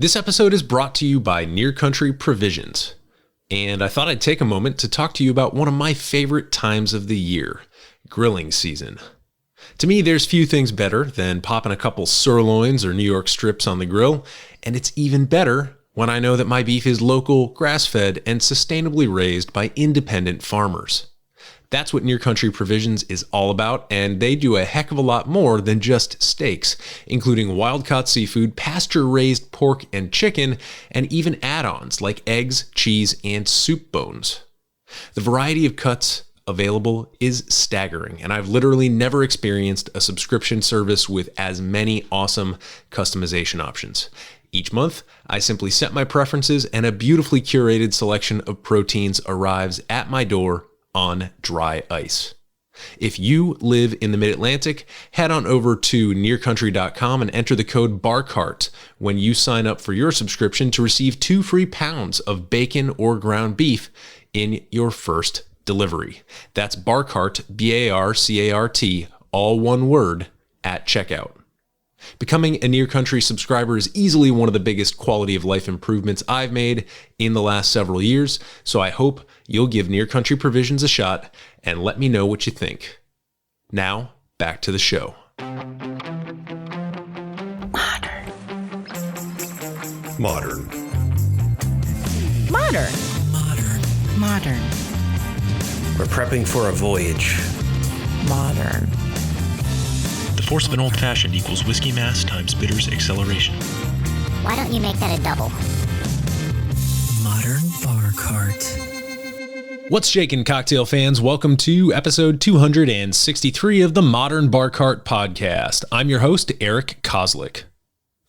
This episode is brought to you by Near Country Provisions, and I thought I'd take a moment to talk to you about one of my favorite times of the year, grilling season. To me, there's few things better than popping a couple sirloins or New York strips on the grill, and it's even better when I know that my beef is local, grass-fed, and sustainably raised by independent farmers. That's what Near Country Provisions is all about, and they do a heck of a lot more than just steaks, including wild-caught seafood, pasture-raised pork and chicken, and even add-ons like eggs, cheese, and soup bones. The variety of cuts available is staggering, and I've literally never experienced a subscription service with as many awesome customization options. Each month, I simply set my preferences, and a beautifully curated selection of proteins arrives at my door on dry ice. If you live in the Mid-Atlantic, head on over to nearcountry.com and enter the code BARCART when you sign up for your subscription to receive 2 free pounds of bacon or ground beef in your first delivery. That's BARCART, B-A-R-C-A-R-T, all one word, at checkout. Becoming a Near Country subscriber is easily one of the biggest quality of life improvements I've made in the last several years, so I hope you'll give Near Country Provisions a shot and let me know what you think. Now, back to the show. Modern. Modern. Modern. Modern. Modern. We're prepping for a voyage. Modern. The force of an old-fashioned equals whiskey mass times bitters acceleration. Why don't you make that a double? Modern BARCART. What's shaking, cocktail fans? Welcome to episode 263 of the Modern BARCART podcast. I'm your host, Eric Kozlik.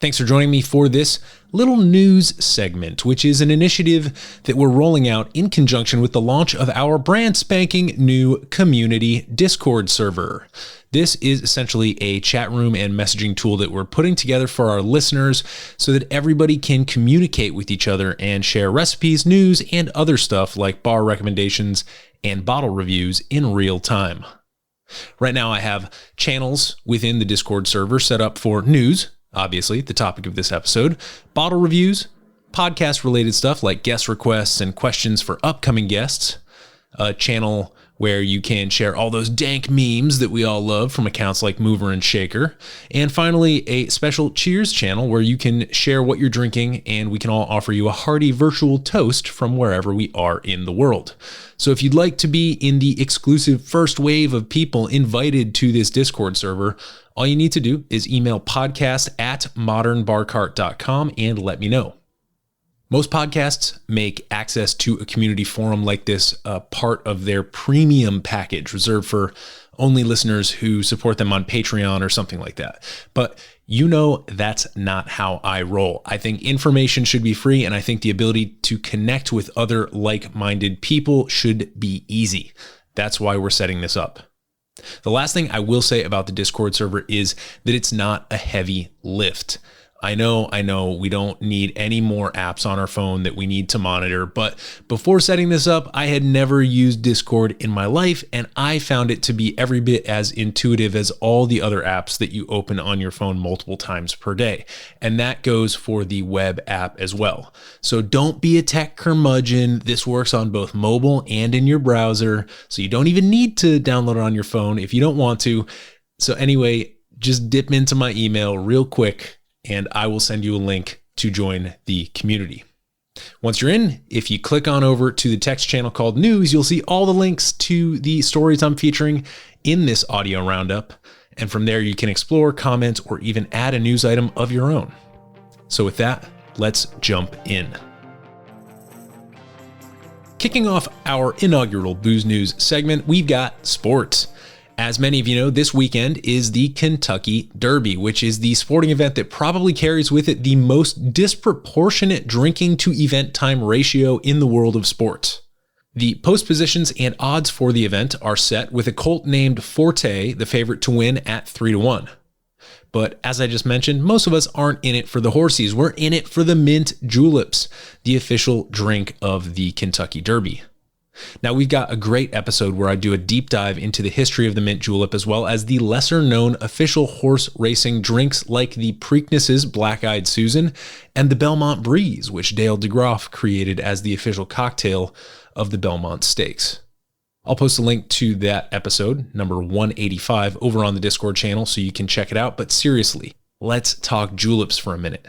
Thanks for joining me for this little news segment, which is an initiative that we're rolling out in conjunction with the launch of our brand spanking new community Discord server. This is essentially a chat room and messaging tool that we're putting together for our listeners so that everybody can communicate with each other and share recipes, news, and other stuff like bar recommendations and bottle reviews in real time. Right now, I have channels within the Discord server set up for news, obviously the topic of this episode, bottle reviews, podcast-related stuff like guest requests and questions for upcoming guests, a channel where you can share all those dank memes that we all love from accounts like Mover and Shaker. And finally, a special cheers channel where you can share what you're drinking and we can all offer you a hearty virtual toast from wherever we are in the world. So if you'd like to be in the exclusive first wave of people invited to this Discord server, all you need to do is email podcast@modernbarcart.com and let me know. Most podcasts make access to a community forum like this part of their premium package, reserved for only listeners who support them on Patreon or something like that. But you know that's not how I roll. I think information should be free, and I think the ability to connect with other like-minded people should be easy. That's why we're setting this up. The last thing I will say about the Discord server is that it's not a heavy lift. I know, we don't need any more apps on our phone that we need to monitor, but before setting this up, I had never used Discord in my life, and I found it to be every bit as intuitive as all the other apps that you open on your phone multiple times per day. And that goes for the web app as well. So don't be a tech curmudgeon. This works on both mobile and in your browser, so you don't even need to download it on your phone if you don't want to. So anyway, just dip into my email real quick, and I will send you a link to join the community. Once you're in, if you click on over to the text channel called News, you'll see all the links to the stories I'm featuring in this audio roundup. And from there, you can explore, comment, or even add a news item of your own. So with that, let's jump in. Kicking off our inaugural Booze News segment, we've got sports. As many of you know, this weekend is the Kentucky Derby, which is the sporting event that probably carries with it the most disproportionate drinking to event time ratio in the world of sports. The post positions and odds for the event are set with a colt named Forte, the favorite to win, at 3-1. But as I just mentioned, most of us aren't in it for the horsies. We're in it for the mint juleps, the official drink of the Kentucky Derby. Now, we've got a great episode where I do a deep dive into the history of the mint julep, as well as the lesser known official horse racing drinks like the Preakness's Black-Eyed Susan and the Belmont Breeze, which Dale DeGroff created as the official cocktail of the Belmont Stakes. I'll post a link to that episode, number 185, over on the Discord channel so you can check it out. But seriously, let's talk juleps for a minute.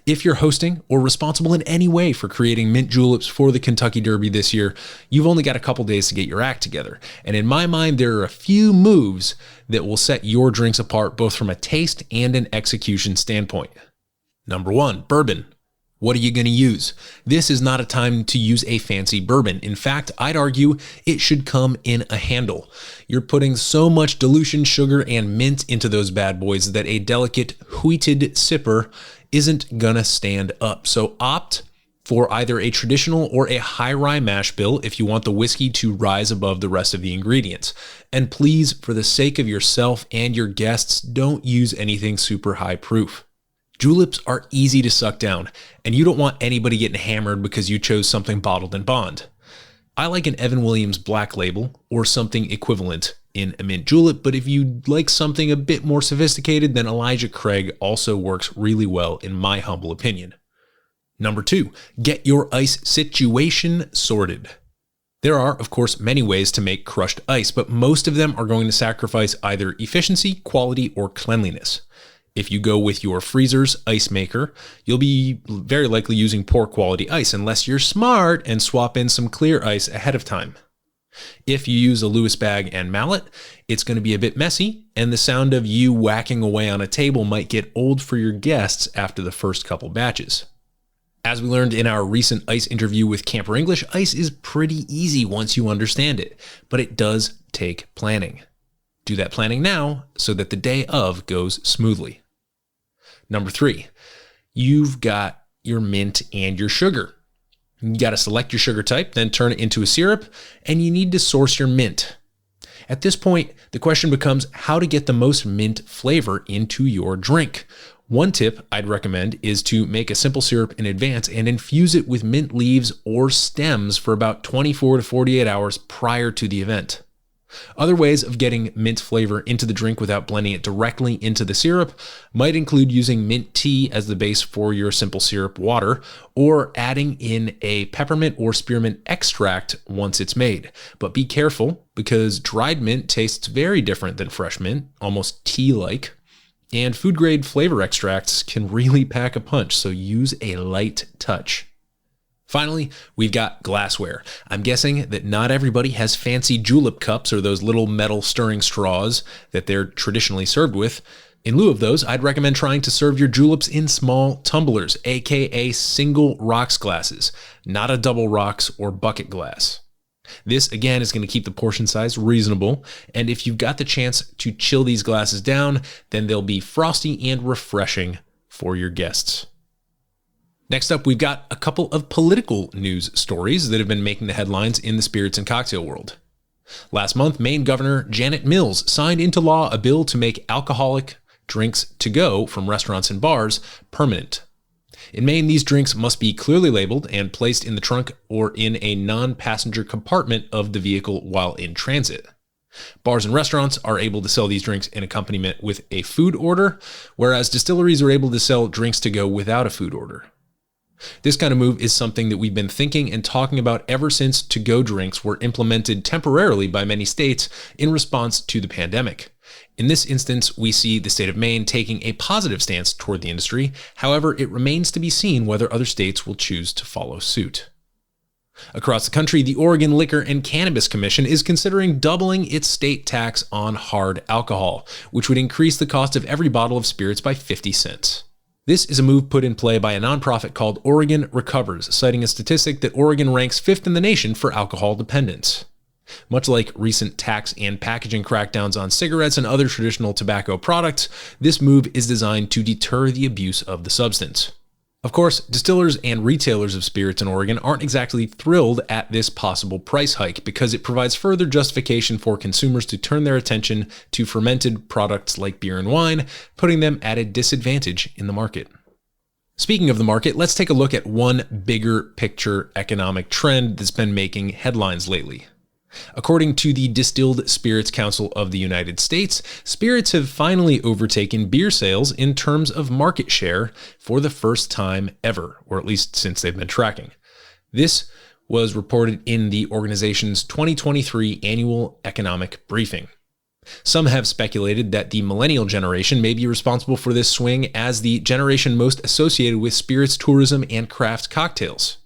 If you're hosting or responsible in any way for creating mint juleps for the Kentucky Derby this year, you've only got a couple days to get your act together. And in my mind, there are a few moves that will set your drinks apart both from a taste and an execution standpoint. Number 1, bourbon. What are you going to use? This is not a time to use a fancy bourbon. In fact, I'd argue it should come in a handle. You're putting so much dilution, sugar, and mint into those bad boys that a delicate wheated sipper isn't gonna stand up. So opt for either a traditional or a high rye mash bill if you want the whiskey to rise above the rest of the ingredients. And please, for the sake of yourself and your guests, don't use anything super high proof. Juleps are easy to suck down, and you don't want anybody getting hammered because you chose something bottled in bond. I like an Evan Williams Black Label or something equivalent in a mint julep, but if you like something a bit more sophisticated, then Elijah Craig also works really well in my humble opinion. Number 2, get your ice situation sorted. There are, of course, many ways to make crushed ice, but most of them are going to sacrifice either efficiency, quality, or cleanliness. If you go with your freezer's ice maker, you'll be very likely using poor quality ice unless you're smart and swap in some clear ice ahead of time. If you use a Lewis bag and mallet, it's going to be a bit messy, and the sound of you whacking away on a table might get old for your guests after the first couple batches. As we learned in our recent ice interview with Camper English, ice is pretty easy once you understand it, but it does take planning. Do that planning now so that the day of goes smoothly. Number 3, you've got your mint and your sugar. You got to select your sugar type, then turn it into a syrup, and you need to source your mint. At this point, the question becomes how to get the most mint flavor into your drink. One tip I'd recommend is to make a simple syrup in advance and infuse it with mint leaves or stems for about 24 to 48 hours prior to the event. Other ways of getting mint flavor into the drink without blending it directly into the syrup might include using mint tea as the base for your simple syrup water, or adding in a peppermint or spearmint extract once it's made. But be careful, because dried mint tastes very different than fresh mint, almost tea-like, and food-grade flavor extracts can really pack a punch, so use a light touch. Finally, we've got glassware. I'm guessing that not everybody has fancy julep cups or those little metal stirring straws that they're traditionally served with. In lieu of those, I'd recommend trying to serve your juleps in small tumblers, aka single rocks glasses, not a double rocks or bucket glass. This, again, is going to keep the portion size reasonable, and if you've got the chance to chill these glasses down, then they'll be frosty and refreshing for your guests. Next up, we've got a couple of political news stories that have been making the headlines in the spirits and cocktail world. Last month, Maine Governor Janet Mills signed into law a bill to make alcoholic drinks to go from restaurants and bars permanent. In Maine, these drinks must be clearly labeled and placed in the trunk or in a non-passenger compartment of the vehicle while in transit. Bars and restaurants are able to sell these drinks in accompaniment with a food order, whereas distilleries are able to sell drinks to go without a food order. This kind of move is something that we've been thinking and talking about ever since to-go drinks were implemented temporarily by many states in response to the pandemic. In this instance, we see the state of Maine taking a positive stance toward the industry. However, it remains to be seen whether other states will choose to follow suit. Across the country, the Oregon Liquor and Cannabis Commission is considering doubling its state tax on hard alcohol, which would increase the cost of every bottle of spirits by 50 cents. This is a move put in play by a nonprofit called Oregon Recovers, citing a statistic that Oregon ranks 5th in the nation for alcohol dependence. Much like recent tax and packaging crackdowns on cigarettes and other traditional tobacco products, this move is designed to deter the abuse of the substance. Of course, distillers and retailers of spirits in Oregon aren't exactly thrilled at this possible price hike because it provides further justification for consumers to turn their attention to fermented products like beer and wine, putting them at a disadvantage in the market. Speaking of the market, let's take a look at one bigger picture economic trend that's been making headlines lately. According to the Distilled Spirits Council of the United States, spirits have finally overtaken beer sales in terms of market share for the first time ever, or at least since they've been tracking. This was reported in the organization's 2023 annual economic briefing. Some have speculated that the millennial generation may be responsible for this swing as the generation most associated with spirits tourism and craft cocktails.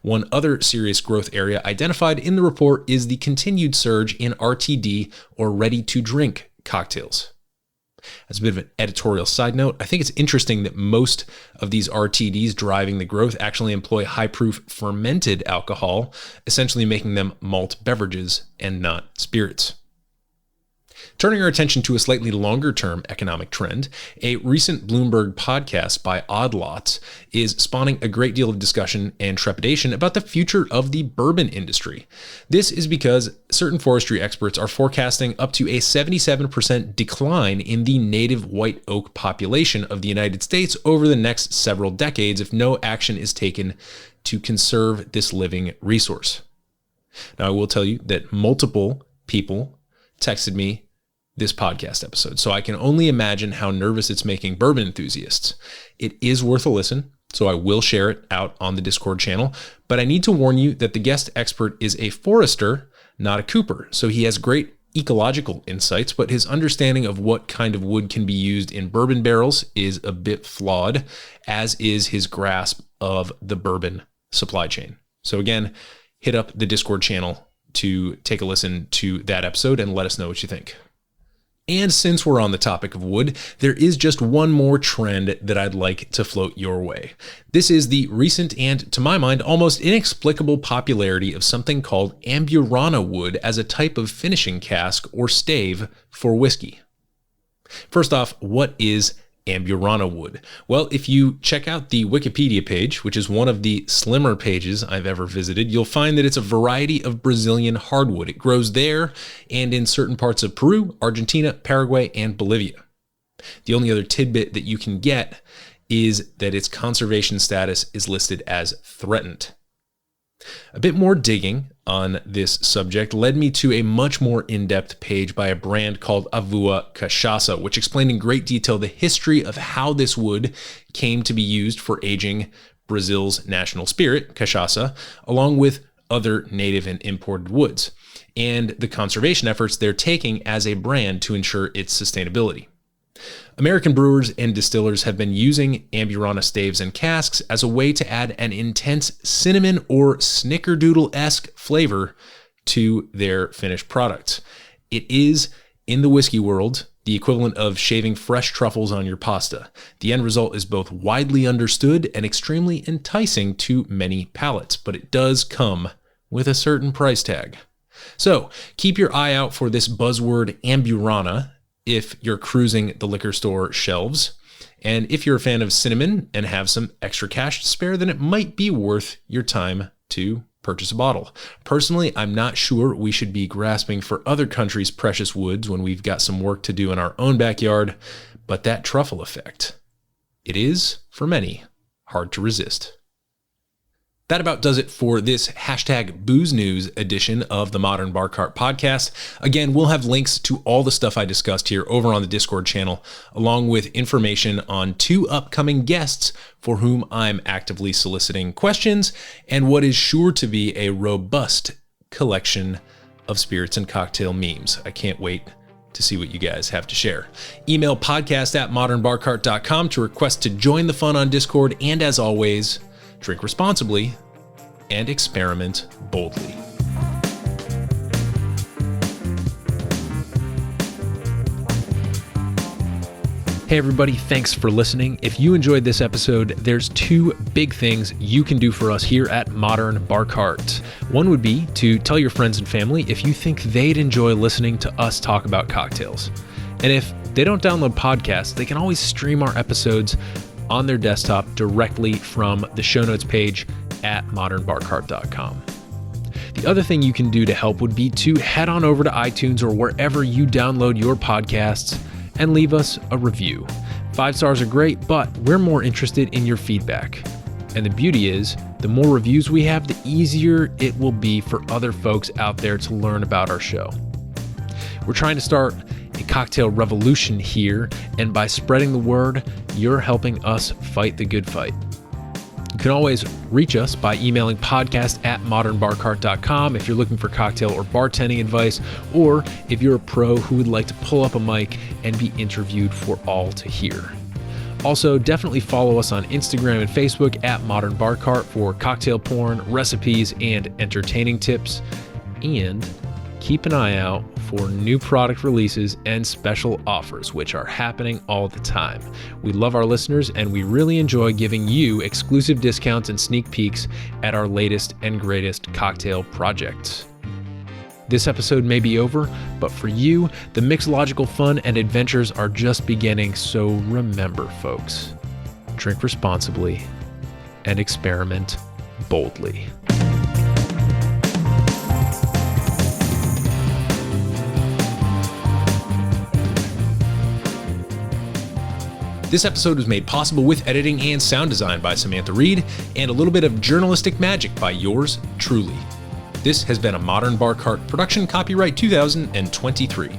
One other serious growth area identified in the report is the continued surge in RTD or ready-to-drink cocktails. As a bit of an editorial side note, I think it's interesting that most of these RTDs driving the growth actually employ high-proof fermented alcohol, essentially making them malt beverages and not spirits. Turning our attention to a slightly longer-term economic trend, a recent Bloomberg podcast by Odd Lots is spawning a great deal of discussion and trepidation about the future of the bourbon industry. This is because certain forestry experts are forecasting up to a 77% decline in the native white oak population of the United States over the next several decades if no action is taken to conserve this living resource. Now, I will tell you that multiple people texted me this podcast episode, so I can only imagine how nervous it's making bourbon enthusiasts. It is worth a listen, so I will share it out on the Discord channel, but I need to warn you that the guest expert is a forester, not a cooper, so he has great ecological insights, but his understanding of what kind of wood can be used in bourbon barrels is a bit flawed, as is his grasp of the bourbon supply chain. So again, hit up the Discord channel to take a listen to that episode and let us know what you think. And since we're on the topic of wood, there is just one more trend that I'd like to float your way. This is the recent and, to my mind, almost inexplicable popularity of something called Amburana wood as a type of finishing cask or stave for whiskey. First off, what is Amburana wood? Well, if you check out the Wikipedia page, which is one of the slimmer pages I've ever visited, you'll find that it's a variety of Brazilian hardwood. It grows there and in certain parts of Peru, Argentina, Paraguay, and Bolivia. The only other tidbit that you can get is that its conservation status is listed as threatened. A bit more digging on this subject led me to a much more in-depth page by a brand called Avua Cachaça, which explained in great detail the history of how this wood came to be used for aging Brazil's national spirit, cachaça, along with other native and imported woods, and the conservation efforts they're taking as a brand to ensure its sustainability. American brewers and distillers have been using Amburana staves and casks as a way to add an intense cinnamon or snickerdoodle-esque flavor to their finished products. It is, in the whiskey world, the equivalent of shaving fresh truffles on your pasta. The end result is both widely understood and extremely enticing to many palates, but it does come with a certain price tag. So keep your eye out for this buzzword Amburana if you're cruising the liquor store shelves. And if you're a fan of cinnamon and have some extra cash to spare, then it might be worth your time to purchase a bottle. Personally, I'm not sure we should be grasping for other countries' precious woods when we've got some work to do in our own backyard, but that truffle effect, it is, for many, hard to resist. That about does it for this #Booze News edition of the Modern BARCART podcast. Again, we'll have links to all the stuff I discussed here over on the Discord channel, along with information on 2 upcoming guests for whom I'm actively soliciting questions, and what is sure to be a robust collection of spirits and cocktail memes. I can't wait to see what you guys have to share. Email podcast@modernbarcart.com to request to join the fun on Discord, and as always, drink responsibly and experiment boldly. Hey everybody, thanks for listening. If you enjoyed this episode, there's 2 big things you can do for us here at Modern BARCART. One would be to tell your friends and family if you think they'd enjoy listening to us talk about cocktails. And if they don't download podcasts, they can always stream our episodes on their desktop directly from the show notes page at modernbarcart.com. The other thing you can do to help would be to head on over to iTunes or wherever you download your podcasts and leave us a review. 5 stars are great, but we're more interested in your feedback. And the beauty is, the more reviews we have, the easier it will be for other folks out there to learn about our show. We're trying to start a cocktail revolution here, and by spreading the word, you're helping us fight the good fight. You can always reach us by emailing podcast@modernbarcart.com if you're looking for cocktail or bartending advice, or if you're a pro who would like to pull up a mic and be interviewed for all to hear. Also, definitely follow us on Instagram and Facebook @modernbarcart for cocktail porn, recipes, and entertaining tips. And keep an eye out for new product releases and special offers, which are happening all the time. We love our listeners, and we really enjoy giving you exclusive discounts and sneak peeks at our latest and greatest cocktail projects. This episode may be over, but for you, the mixological fun and adventures are just beginning, so remember, folks, drink responsibly and experiment boldly. This episode was made possible with editing and sound design by Samantha Reed, and a little bit of journalistic magic by yours truly. This has been a Modern BARCART production, copyright 2023.